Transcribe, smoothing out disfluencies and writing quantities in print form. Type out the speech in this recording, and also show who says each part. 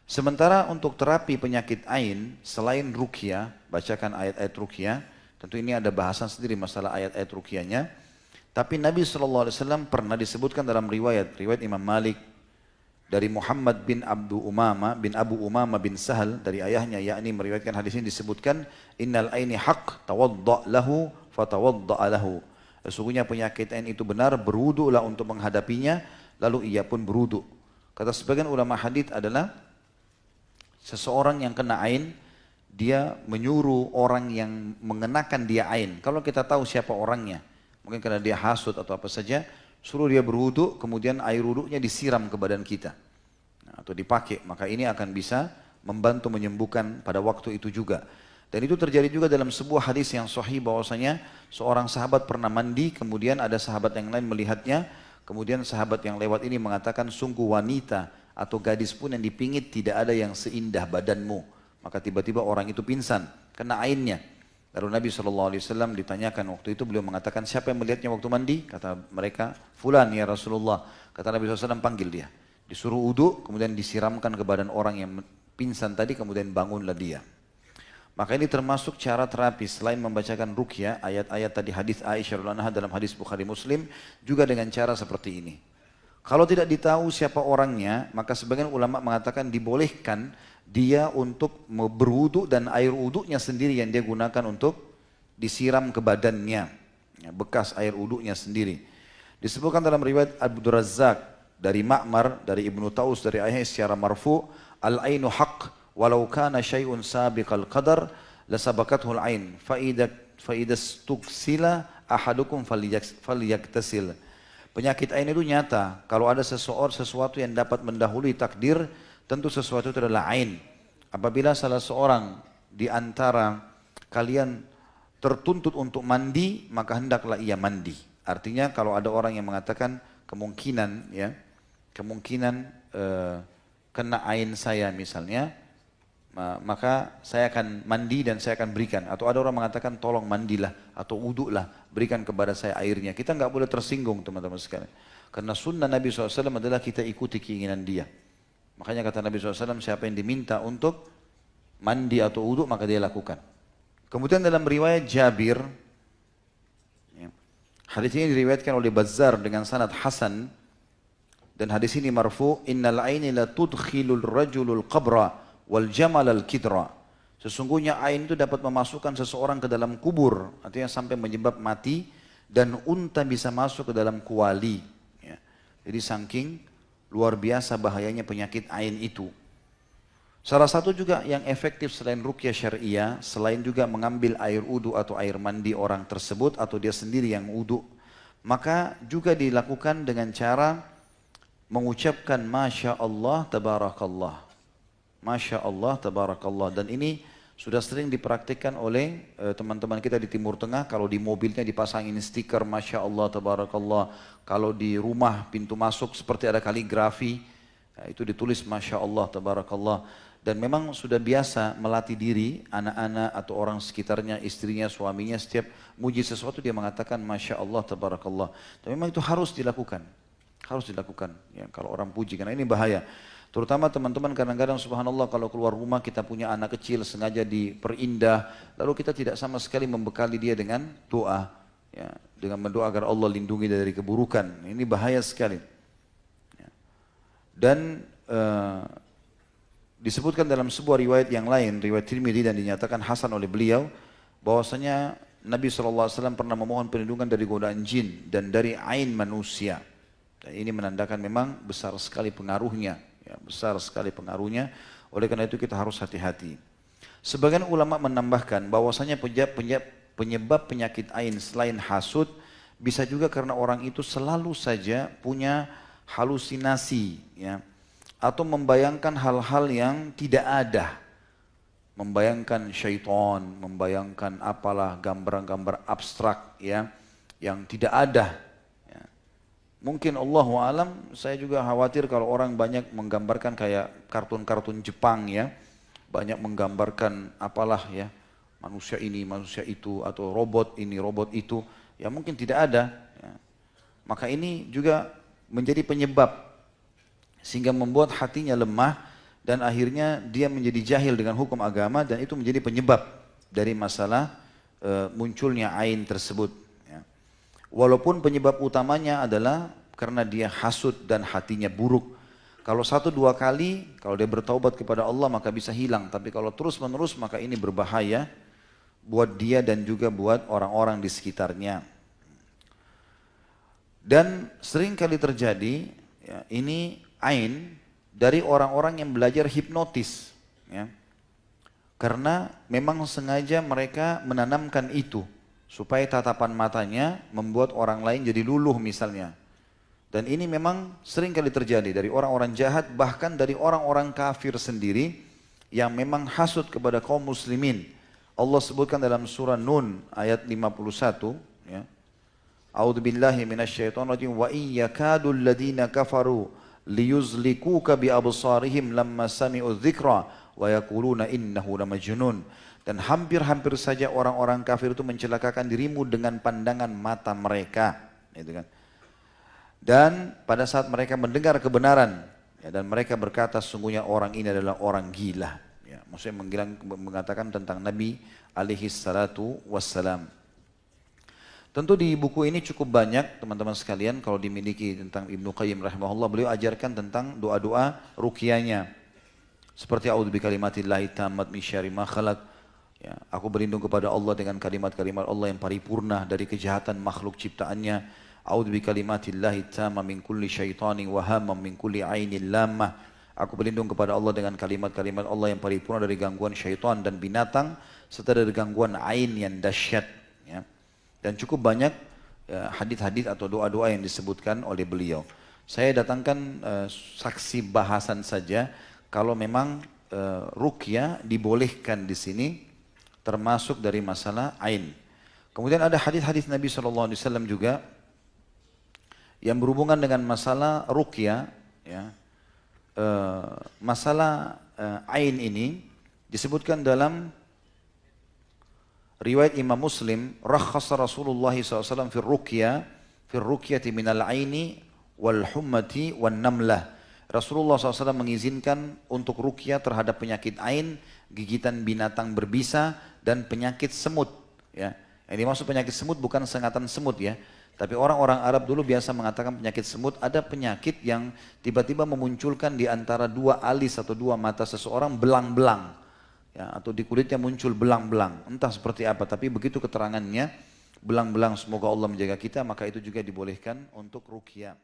Speaker 1: Sementara untuk terapi penyakit ain, selain ruqyah, bacakan ayat-ayat ruqyah, tentu ini ada bahasan sendiri masalah ayat-ayat ruqyahnya. Tapi Nabi SAW pernah disebutkan dalam riwayat Imam Malik dari Muhammad bin Abu Umama bin Sahal dari ayahnya, yakni meriwayatkan hadis ini disebutkan, innal aini haq tawadda' lahu fatawadda'a lahu. Sesungguhnya penyakit ain itu benar, berwudulah untuk menghadapinya, lalu ia pun berwudu. Kata sebagian ulama hadis adalah seseorang yang kena ain, dia menyuruh orang yang mengenakan dia ain. Kalau kita tahu siapa orangnya, mungkin karena dia hasut atau apa saja, suruh dia berwudu, kemudian air wudunya disiram ke badan kita. Atau dipakai, maka ini akan bisa membantu menyembuhkan pada waktu itu juga. Dan itu terjadi juga dalam sebuah hadis yang sahih bahwasanya seorang sahabat pernah mandi, kemudian ada sahabat yang lain melihatnya, kemudian sahabat yang lewat ini mengatakan, sungguh wanita atau gadis pun yang dipingit tidak ada yang seindah badanmu. Maka tiba-tiba orang itu pingsan, kena ainnya. Lalu Nabi SAW ditanyakan waktu itu, beliau mengatakan, siapa yang melihatnya waktu mandi? Kata mereka, fulan ya Rasulullah. Kata Nabi SAW, panggil dia. Disuruh wudu, kemudian disiramkan ke badan orang yang pingsan tadi, kemudian bangunlah dia. Maka ini termasuk cara terapi, selain membacakan ruqyah, ayat-ayat tadi hadis Aisyah radhiyallahu anha dalam hadis Bukhari Muslim, juga dengan cara seperti ini. Kalau tidak ditahu siapa orangnya, maka sebagian ulama mengatakan dibolehkan dia untuk berwudu dan air wudunya sendiri yang dia gunakan untuk disiram ke badannya, bekas air wudunya sendiri. Disebutkan dalam riwayat Abdul Razzaq dari Ma'mar, dari Ibnu Taus, dari ayahnya secara marfu, al-ainu haq walau kana syai'un sabiqal qadar lasabaqathu al-ain fa idza stuksila ahadukum falyaktasil. Penyakit ain itu nyata. Kalau ada sesuatu yang dapat mendahului takdir, tentu sesuatu itu adalah ain. Apabila salah seorang di antara kalian tertuntut untuk mandi, maka hendaklah ia mandi. Artinya kalau ada orang yang mengatakan kemungkinan kena ain saya misalnya, maka saya akan mandi dan saya akan berikan. Atau ada orang mengatakan tolong mandilah atau wudulah, berikan kepada saya airnya. Kita nggak boleh tersinggung teman-teman sekalian. Karena sunnah Nabi SAW adalah kita ikuti keinginan dia. Makanya kata Nabi SAW, siapa yang diminta untuk mandi atau wudu maka dia lakukan. Kemudian dalam riwayat Jabir, hadis ini diriwayatkan oleh Bazzar dengan sanad hasan, dan hadis ini marfu, innal aini la tudkhilul rajulul qabra wal jamal al kidra. Sesungguhnya ain itu dapat memasukkan seseorang ke dalam kubur, artinya sampai menyebab mati, dan unta bisa masuk ke dalam kuali. Ya. Jadi saking luar biasa bahayanya penyakit ain itu. Salah satu juga yang efektif selain ruqyah syariah, selain juga mengambil air wudu atau air mandi orang tersebut atau dia sendiri yang wudu, maka juga dilakukan dengan cara mengucapkan Masya Allah Tabarakallah. Masya Allah Tabarakallah. Dan ini sudah sering dipraktikkan oleh teman-teman kita di Timur Tengah. Kalau di mobilnya dipasangin stiker Masya Allah Tabarakallah. Kalau di rumah pintu masuk seperti ada kaligrafi, itu ditulis Masya Allah Tabarakallah. Dan memang sudah biasa melatih diri anak-anak atau orang sekitarnya, istrinya, suaminya, setiap muji sesuatu dia mengatakan Masya Allah Tabarakallah. Tapi memang itu harus dilakukan. Harus dilakukan ya, kalau orang puji, karena ini bahaya. Terutama teman-teman kadang-kadang subhanallah kalau keluar rumah kita punya anak kecil sengaja diperindah, lalu kita tidak sama sekali membekali dia dengan doa, ya, dengan berdoa agar Allah lindungi dari keburukan. Ini bahaya sekali. Ya. Dan disebutkan dalam sebuah riwayat yang lain, riwayat Tirmidzi, dan dinyatakan hasan oleh beliau, bahwasanya Nabi SAW pernah memohon perlindungan dari godaan jin dan dari ain manusia. Dan ini menandakan memang besar sekali pengaruhnya. Ya, besar sekali pengaruhnya. Oleh karena itu kita harus hati-hati. Sebagian ulama menambahkan bahwasanya penyebab penyakit ain selain hasud bisa juga karena orang itu selalu saja punya halusinasi, ya, atau membayangkan hal-hal yang tidak ada, membayangkan syaitan, membayangkan apalah gambar-gambar abstrak, ya, yang tidak ada. Mungkin Allahu alam, saya juga khawatir kalau orang banyak menggambarkan kayak kartun-kartun Jepang, ya, banyak menggambarkan apalah, ya, manusia ini, manusia itu, atau robot ini, robot itu, ya mungkin tidak ada. Ya. Maka ini juga menjadi penyebab sehingga membuat hatinya lemah dan akhirnya dia menjadi jahil dengan hukum agama dan itu menjadi penyebab dari masalah munculnya ain tersebut. Ya. Walaupun penyebab utamanya adalah karena dia hasud dan hatinya buruk. Kalau 1-2 kali, kalau dia bertaubat kepada Allah maka bisa hilang. Tapi kalau terus menerus maka ini berbahaya buat dia dan juga buat orang-orang di sekitarnya. Dan sering kali terjadi ya, ini ain dari orang-orang yang belajar hipnotis. Ya. Karena memang sengaja mereka menanamkan itu supaya tatapan matanya membuat orang lain jadi luluh misalnya. Dan ini memang sering kali terjadi dari orang-orang jahat, bahkan dari orang-orang kafir sendiri yang memang hasud kepada kaum muslimin. Allah sebutkan dalam surah Nun ayat 51, ya. A'udzu billahi minasyaitonir rajim wa iyyakadul ladzina kafaru liyuzlikuka bi absarihim lamma sami'u dzikra wa yaquluna innahu lamajnun. Dan hampir-hampir saja orang-orang kafir itu mencelakakan dirimu dengan pandangan mata mereka, gitu kan. Dan pada saat mereka mendengar kebenaran, ya, dan mereka berkata sungguhnya orang ini adalah orang gila. Ya, maksudnya mengatakan tentang Nabi alaihi salatu wassalam. Tentu di buku ini cukup banyak teman-teman sekalian kalau dimiliki tentang Ibnu Qayyim rahimahullah, beliau ajarkan tentang doa-doa ruqyahnya. Seperti a'udzu bikalimatillahi tammat min syarri ma khalaq. Ya, aku berlindung kepada Allah dengan kalimat-kalimat Allah yang paripurna dari kejahatan makhluk ciptaannya. A'udzu bikalimatillahi tamma min kulli syaitanin wa hammin min kulli ainin lammah. Aku berlindung kepada Allah dengan kalimat-kalimat Allah yang paripurna dari gangguan syaitan dan binatang serta dari gangguan ain yang dahsyat, ya. Dan cukup banyak hadis-hadis atau doa-doa yang disebutkan oleh beliau. Saya datangkan saksi bahasan saja kalau memang ruqyah dibolehkan di sini termasuk dari masalah ain. Kemudian ada hadis-hadis Nabi SAW juga yang berhubungan dengan masalah ruqyah, ya. Masalah ain ini disebutkan dalam riwayat Imam Muslim, rakhasa Rasulullah SAW fi ruqyati minal aini wal hummati wan namlah. Rasulullah SAW mengizinkan untuk ruqyah terhadap penyakit ain, gigitan binatang berbisa dan penyakit semut, ya. Yang dimaksud penyakit semut bukan sengatan semut, ya. Tapi orang-orang Arab dulu biasa mengatakan penyakit semut, ada penyakit yang tiba-tiba memunculkan di antara 2 alis atau 2 mata seseorang belang-belang, ya, atau di kulitnya muncul belang-belang. Entah seperti apa, tapi begitu keterangannya belang-belang, semoga Allah menjaga kita, maka itu juga dibolehkan untuk ruqyah.